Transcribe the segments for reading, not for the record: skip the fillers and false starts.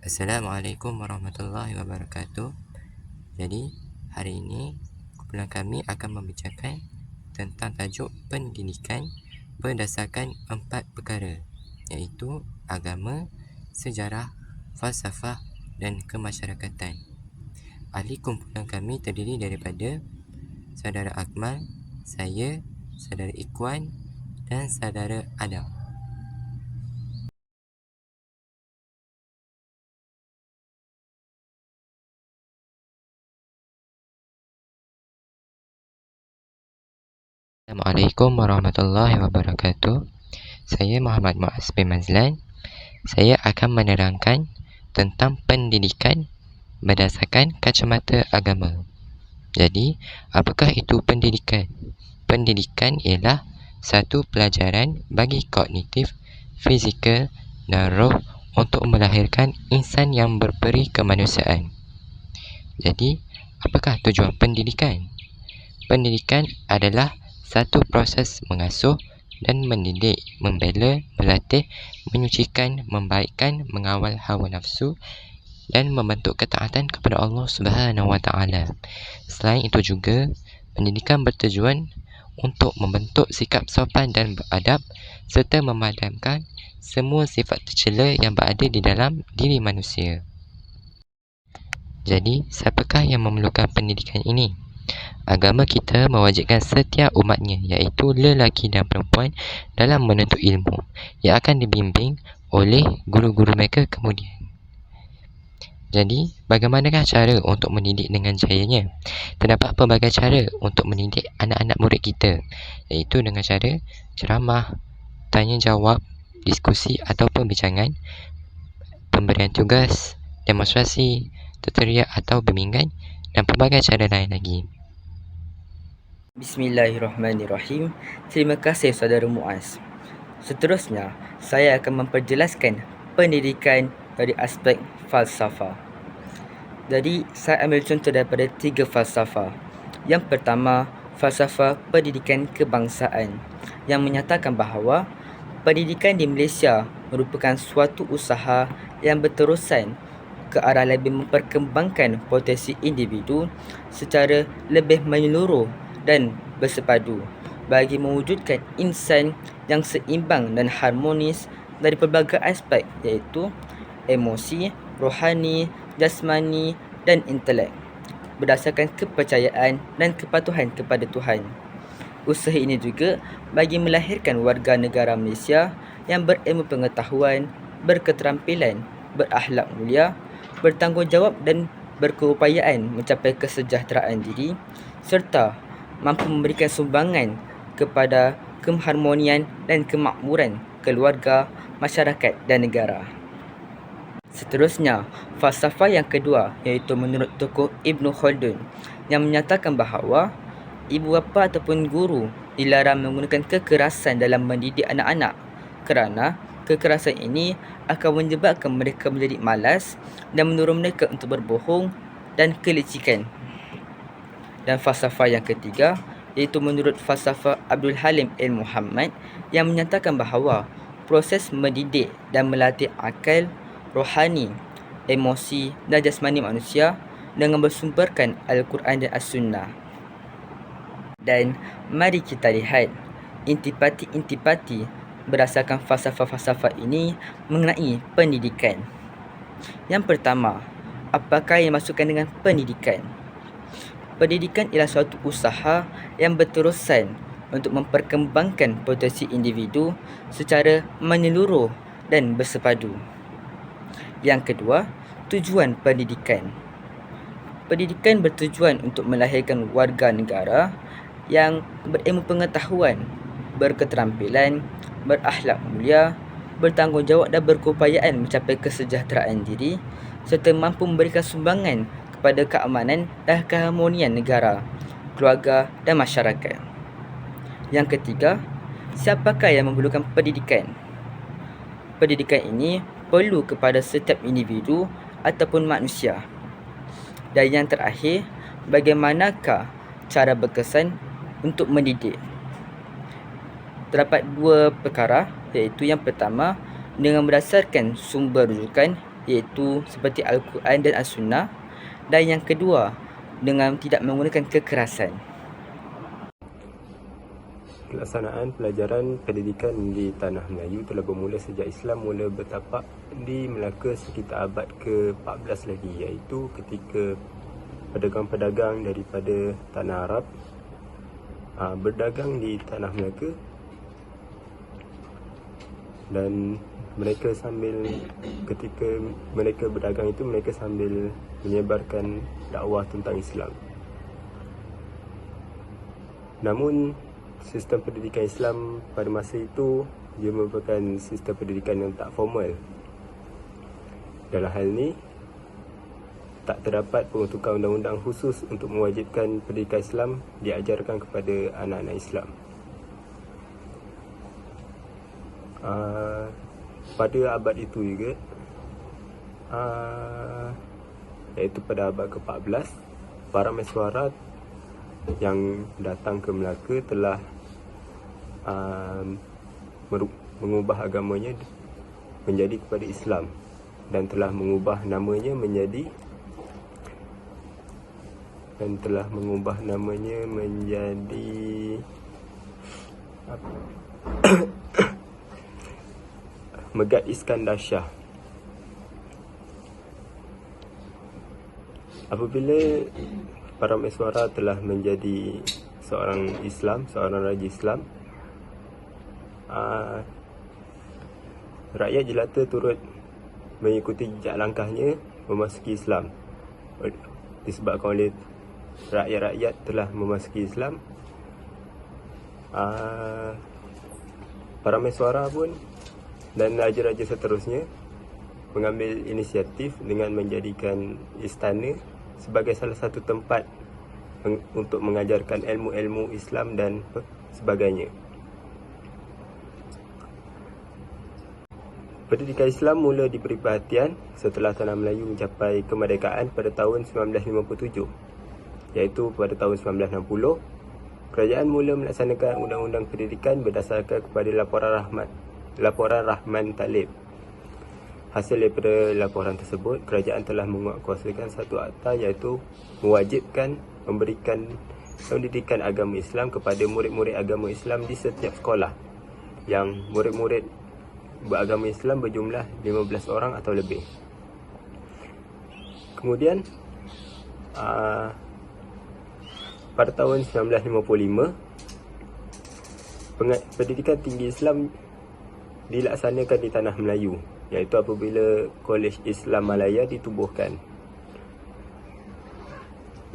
Assalamualaikum warahmatullahi wabarakatuh. Jadi, hari ini kumpulan kami akan membicarakan tentang tajuk pendidikan berdasarkan 4 perkara, iaitu agama, sejarah, falsafah dan kemasyarakatan. Ahli kumpulan kami terdiri daripada saudara Akmal, saya, saudara Ikwan dan saudara Adam. Assalamualaikum warahmatullahi wabarakatuh. Saya Muhammad Muaz bin Mazlan. Saya akan menerangkan tentang pendidikan berdasarkan kacamata agama. Jadi, apakah itu pendidikan? Pendidikan ialah satu pelajaran bagi kognitif, fizikal dan roh untuk melahirkan insan yang berperi kemanusiaan. Jadi, apakah tujuan pendidikan? Pendidikan adalah satu proses mengasuh dan mendidik, membela, melatih, menyucikan, membaikkan, mengawal hawa nafsu dan membentuk ketaatan kepada Allah Subhanahu Wa Taala. Selain itu juga, pendidikan bertujuan untuk membentuk sikap sopan dan beradab serta memadamkan semua sifat tercela yang berada di dalam diri manusia. Jadi, siapakah yang memerlukan pendidikan ini? Agama kita mewajibkan setiap umatnya, iaitu lelaki dan perempuan, dalam menuntut ilmu yang akan dibimbing oleh guru-guru mereka kemudian. Jadi, bagaimanakah cara untuk mendidik dengan jayanya? Terdapat pelbagai cara untuk mendidik anak-anak murid kita, iaitu dengan cara ceramah, tanya-jawab, diskusi atau perbincangan, pemberian tugas, demonstrasi, tutorial atau bimbingan dan pelbagai cara lain lagi. Bismillahirrahmanirrahim. Terima kasih saudara Muaz. Seterusnya, saya akan memperjelaskan pendidikan dari aspek falsafah. Jadi, saya ambil contoh daripada 3 falsafah. Yang pertama, falsafah pendidikan kebangsaan yang menyatakan bahawa pendidikan di Malaysia merupakan suatu usaha yang berterusan ke arah lebih memperkembangkan potensi individu secara lebih menyeluruh dan bersepadu bagi mewujudkan insan yang seimbang dan harmonis dari pelbagai aspek, iaitu emosi, rohani, jasmani dan intelek, berdasarkan kepercayaan dan kepatuhan kepada Tuhan. Usaha ini juga bagi melahirkan warga negara Malaysia yang berilmu pengetahuan, berketerampilan, berakhlak mulia, bertanggungjawab dan berkeupayaan mencapai kesejahteraan diri serta mampu memberikan sumbangan kepada keharmonian dan kemakmuran keluarga, masyarakat dan negara. Seterusnya, falsafah yang kedua iaitu menurut tokoh Ibn Khaldun yang menyatakan bahawa ibu bapa ataupun guru dilarang menggunakan kekerasan dalam mendidik anak-anak kerana kekerasan ini akan menyebabkan mereka menjadi malas dan mendorong mereka untuk berbohong dan kelicikan. Dan falsafah yang ketiga iaitu menurut falsafah Abdul Halim Al-Muhammad yang menyatakan bahawa proses mendidik dan melatih akal, rohani, emosi dan jasmani manusia dengan bersumberkan Al-Quran dan As-Sunnah. Dan mari kita lihat intipati-intipati berdasarkan falsafah-falsafah ini mengenai pendidikan. Yang pertama, apakah yang dimaksudkan dengan pendidikan? Pendidikan ialah suatu usaha yang berterusan untuk memperkembangkan potensi individu secara menyeluruh dan bersepadu. Yang kedua, tujuan pendidikan. Pendidikan bertujuan untuk melahirkan warga negara yang berilmu pengetahuan, berketerampilan, berakhlak mulia, bertanggungjawab dan berkeupayaan mencapai kesejahteraan diri serta mampu memberikan sumbangan kepada keamanan dan keharmonian negara, keluarga dan masyarakat. Yang ketiga, siapakah yang memerlukan pendidikan? Pendidikan ini perlu kepada setiap individu ataupun manusia. Dan yang terakhir, bagaimanakah cara berkesan untuk mendidik? Terdapat 2 perkara, iaitu yang pertama dengan berdasarkan sumber rujukan iaitu seperti Al-Quran dan As-Sunnah. Dan yang kedua, dengan tidak menggunakan kekerasan. Pelaksanaan pelajaran pendidikan di Tanah Melayu telah bermula sejak Islam mula bertapak di Melaka sekitar abad ke-14 lagi, iaitu ketika pedagang-pedagang daripada Tanah Arab berdagang di Tanah Melaka, dan ketika mereka berdagang itu, mereka sambil menyebarkan dakwah tentang Islam. Namun sistem pendidikan Islam pada masa itu dia merupakan sistem pendidikan yang tak formal. Dalam hal ini, tak terdapat peruntukan undang-undang khusus untuk mewajibkan pendidikan Islam diajarkan kepada anak-anak Islam. Pada abad itu juga, iaitu pada abad ke-14, para mesyuarat yang datang ke Melaka telah mengubah agamanya menjadi kepada Islam dan telah mengubah namanya menjadi Megat Iskandar Shah. Apabila para mesyuarat telah menjadi seorang raja Islam, rakyat jelata turut mengikuti jejak langkahnya memasuki Islam. Disebabkan oleh rakyat-rakyat telah memasuki Islam, para mesyuarat pun dan raja-raja seterusnya mengambil inisiatif dengan menjadikan istana sebagai salah satu tempat untuk mengajarkan ilmu-ilmu Islam dan sebagainya. Pendidikan Islam mula diberi perhatian setelah Tanah Melayu mencapai kemerdekaan pada tahun 1957, iaitu pada tahun 1960, kerajaan mula melaksanakan undang-undang pendidikan berdasarkan kepada laporan Rahman Talib. Hasil daripada laporan tersebut, kerajaan telah menguatkuasakan satu akta, iaitu mewajibkan memberikan pendidikan agama Islam kepada murid-murid agama Islam di setiap sekolah, yang murid-murid beragama Islam berjumlah 15 orang atau lebih. Kemudian pada tahun 1955, pendidikan tinggi Islam dilaksanakan di Tanah Melayu, iaitu apabila Kolej Islam Malaya ditubuhkan.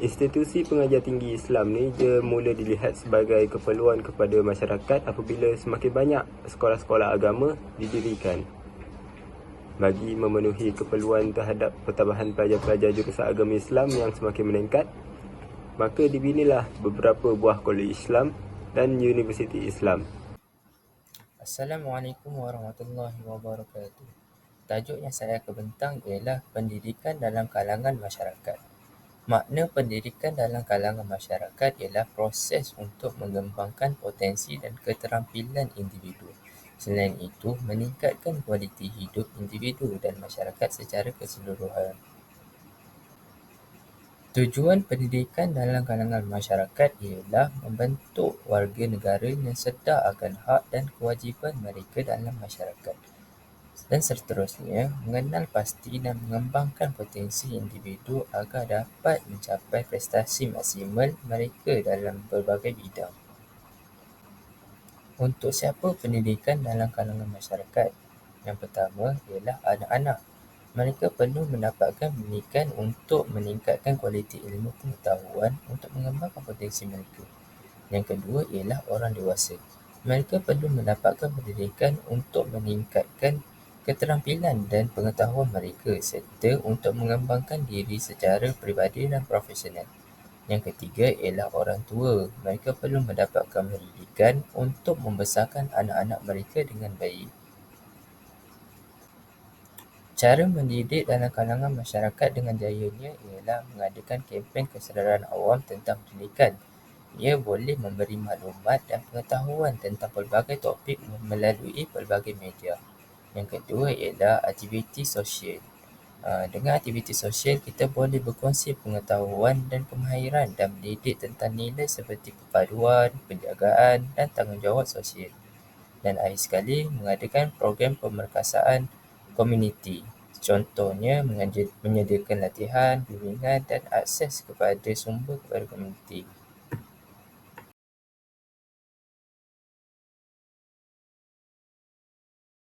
Institusi pengajar tinggi Islam ni dia mula dilihat sebagai keperluan kepada masyarakat apabila semakin banyak sekolah-sekolah agama didirikan. Bagi memenuhi keperluan terhadap pertambahan pelajar-pelajar jurusan agama Islam yang semakin meningkat, maka dibinilah beberapa buah kolej Islam dan universiti Islam. Assalamualaikum warahmatullahi wabarakatuh. Tajuk yang saya akan bentang ialah pendidikan dalam kalangan masyarakat. Makna pendidikan dalam kalangan masyarakat ialah proses untuk mengembangkan potensi dan keterampilan individu. Selain itu, meningkatkan kualiti hidup individu dan masyarakat secara keseluruhan. Tujuan pendidikan dalam kalangan masyarakat ialah membentuk warga negara yang sedar akan hak dan kewajipan mereka dalam masyarakat, dan seterusnya mengenal pasti dan mengembangkan potensi individu agar dapat mencapai prestasi maksimal mereka dalam berbagai bidang. Untuk siapa pendidikan dalam kalangan masyarakat? Yang pertama ialah anak-anak. Mereka perlu mendapatkan pendidikan untuk meningkatkan kualiti ilmu pengetahuan untuk mengembangkan potensi mereka. Yang kedua ialah orang dewasa. Mereka perlu mendapatkan pendidikan untuk meningkatkan keterampilan dan pengetahuan mereka serta untuk mengembangkan diri secara peribadi dan profesional. Yang ketiga ialah orang tua. Mereka perlu mendapatkan pendidikan untuk membesarkan anak-anak mereka dengan baik. Cara mendidik dalam kalangan masyarakat dengan jayanya ialah mengadakan kempen kesedaran awam tentang pendidikan. Ia boleh memberi maklumat dan pengetahuan tentang pelbagai topik melalui pelbagai media. Yang kedua ialah aktiviti sosial. Dengan aktiviti sosial, kita boleh berkongsi pengetahuan dan kemahiran dan mendidik tentang nilai seperti perpaduan, penjagaan dan tanggungjawab sosial. Dan akhir sekali, mengadakan program pemerkasaan komuniti. Contohnya, menyediakan latihan, bimbingan dan akses kepada sumber kepada komuniti.